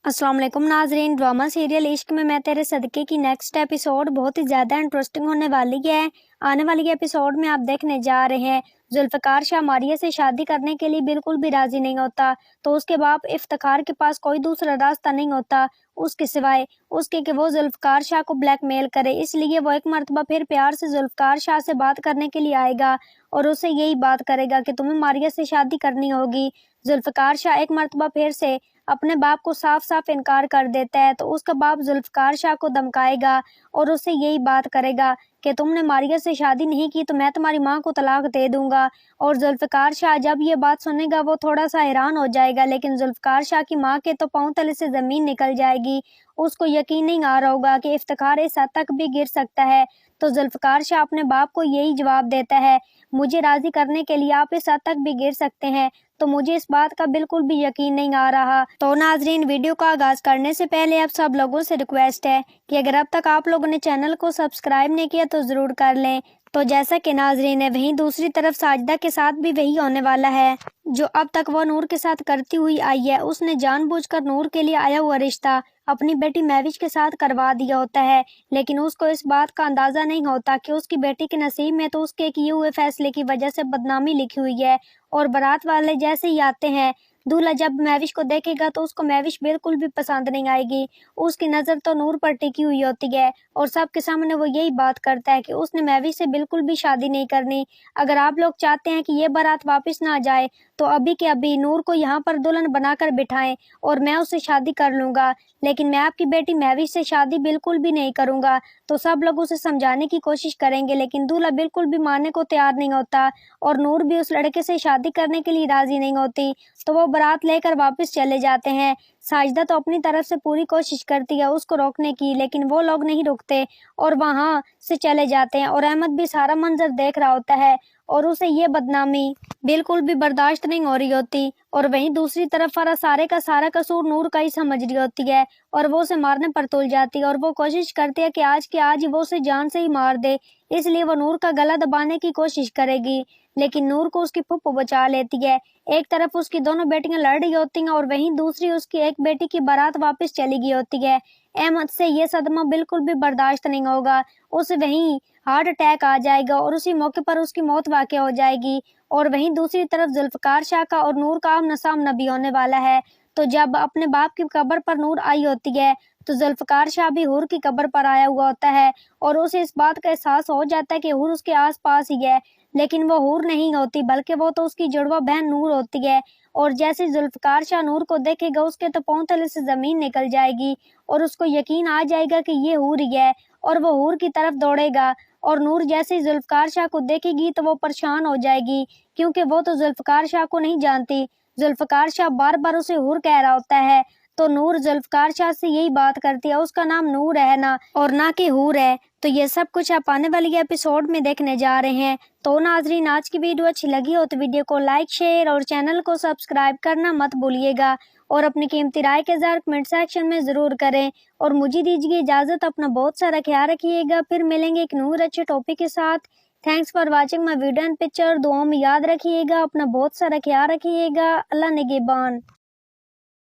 अस्सलाम वालेकुम नाजरीन। ड्रामा सीरियल इश्क में मैं तेरे सदके की नेक्स्ट एपिसोड बहुत ही ज़्यादा इंटरेस्टिंग होने वाली है। आने वाली एपिसोड में आप देखने जा रहे हैं जुल्फ़िकार शाह मारिया से शादी करने के लिए बिल्कुल भी राज़ी नहीं होता, तो उसके बाप इफ्तिखार के पास कोई दूसरा रास्ता नहीं होता उसके सिवाय उसके कि वो जुल्फ़िकार शाह को ब्लैकमेल करे। इसलिए वो एक मरतबा फिर प्यार से जुल्फ़िकार शाह से बात करने के लिए आएगा और उससे यही बात करेगा कि तुम्हें मारिया से शादी करनी होगी। जुल्फ़िकार शाह एक मरतबा फिर से अपने बाप को साफ साफ इनकार कर देता है, तो उसका बाप जुल्फ़िकार शाह को धमकाएगा और उससे यही बात करेगा कि तुमने मारिया से शादी नहीं की तो मैं तुम्हारी माँ को तलाक दे दूंगा। और जुल्फ़िकार शाह जब ये बात सुनेगा वो थोड़ा सा हैरान हो जाएगा, लेकिन जुल्फ़िकार शाह की माँ के तो पाँव तले से ज़मीन निकल जाएगी। उसको यकीन नहीं आ रहा होगा कि इफ्तिखार इस हद तक भी गिर सकता है। तो जुल्फ़िकार शाह अपने बाप को यही जवाब देता है, मुझे राज़ी करने के लिए आप इस हद तक भी गिर सकते हैं, तो मुझे इस बात का बिल्कुल भी यकीन नहीं आ रहा। तो नाजरीन, वीडियो का आगाज करने से पहले आप सब लोगों से रिक्वेस्ट है कि अगर अब तक आप लोगों ने चैनल को सब्सक्राइब नहीं किया तो ज़रूर कर लें। तो जैसा कि नाजरीन है, वहीं दूसरी तरफ साजिदा के साथ भी वही होने वाला है जो अब तक वो नूर के साथ करती हुई आई है। उसने जानबूझकर नूर के लिए आया हुआ रिश्ता अपनी बेटी महविश के साथ करवा दिया होता है, लेकिन उसको इस बात का अंदाजा नहीं होता कि उसकी बेटी के नसीब में तो उसके किए हुए फैसले की वजह से बदनामी लिखी हुई है। और बारात वाले जैसे ही आते हैं, दूल्हा जब महविश को देखेगा तो उसको महविश बिल्कुल भी पसंद नहीं आएगी। उसकी नज़र तो नूर पर टिकी हुई होती है और सबके सामने वो यही बात करता है कि उसने महविश से बिल्कुल भी शादी नहीं करनी। अगर आप लोग चाहते हैं कि ये बारात वापस ना जाए तो अभी के अभी नूर को यहाँ पर दुल्हन बनाकर बिठाएं और मैं उससे शादी कर लूँगा, लेकिन मैं आपकी बेटी महविश से शादी बिल्कुल भी नहीं करूँगा। तो सब लोग उसे समझाने की कोशिश करेंगे, लेकिन दूल्हा बिल्कुल भी मानने को तैयार नहीं होता और नूर भी उस लड़के से शादी करने के लिए राज़ी नहीं होती। तो वो बारात लेकर वापस चले जाते हैं। साजिदा तो अपनी तरफ से पूरी कोशिश करती है उसको रोकने की, लेकिन वो लोग नहीं रुकते और वहाँ से चले जाते हैं। और अहमद भी सारा मंजर देख रहा होता है और उसे ये बदनामी बिल्कुल भी बर्दाश्त नहीं हो रही होती। और वहीं दूसरी तरफ फरा सारे का सारा कसूर नूर का ही समझ रही होती है और वो उसे मारने पर तुल जाती है और वो कोशिश करती है कि आज के आज ही वो उसे जान से ही मार दे। इसलिए वो नूर का गला दबाने की कोशिश करेगी, लेकिन नूर को उसकी फुप्पो बचा लेती है। एक तरफ उसकी दोनों बेटियां लड़ रही होती हैं और वहीं दूसरी उसकी एक बेटी की बारात वापस चली गई होती है। अहमद से ये सदमा बिल्कुल भी बर्दाश्त नहीं होगा, उसे वहीं हार्ट अटैक आ जाएगा और उसी मौके पर उसकी मौत वाक़या हो जाएगी। और वहीं दूसरी तरफ जुल्फ़िकार शाह का और नूर का आमना सामना भी होने वाला है। तो जब अपने बाप की कब्र पर नूर आई होती है तो जुल्फ़िकार शाह भी हूर की कब्र पर आया हुआ होता है और उसे इस बात का एहसास हो जाता है कि हूर उसके आस पास ही है, लेकिन वो हूर नहीं होती बल्कि वो तो उसकी जुड़वा बहन नूर होती है। और जैसे जुल्फ़िकार शाह नूर को देखेगा उसके तो पाँव तले से ज़मीन निकल जाएगी और उसको यकीन आ जाएगा कि ये हूर ही है और वो हूर की तरफ दौड़ेगा। और नूर जैसे ही जुल्फ़िकार शाह को देखेगी तो वो परेशान हो जाएगी, क्योंकि वो तो जुल्फ़िकार शाह को नहीं जानती। जुल्फ़िकार शाह बार बार उसे हूर कह रहा होता है, तो नूर जुल्फ़िकार शाह से यही बात करती है, उसका नाम नूर है ना और ना कि हूर है। तो ये सब कुछ आप आने वाली एपिसोड में देखने जा रहे हैं। तो नाजरीन, आज की वीडियो अच्छी लगी हो तो वीडियो को लाइक शेयर और चैनल को सब्सक्राइब करना मत भूलिएगा और अपनी कीमती राय के ज़रा कमेंट सेक्शन में ज़रूर करें। और मुझे दीजिए इजाज़त, अपना बहुत सारा ख्याल रखिएगा। फिर मिलेंगे एक नूर अच्छे टॉपिक के साथ। Thanks for watching my video and picture. दुआओं में याद रखिएगा, अपना बहुत सारा ख्याल रखिएगा। अल्लाह निगहबान।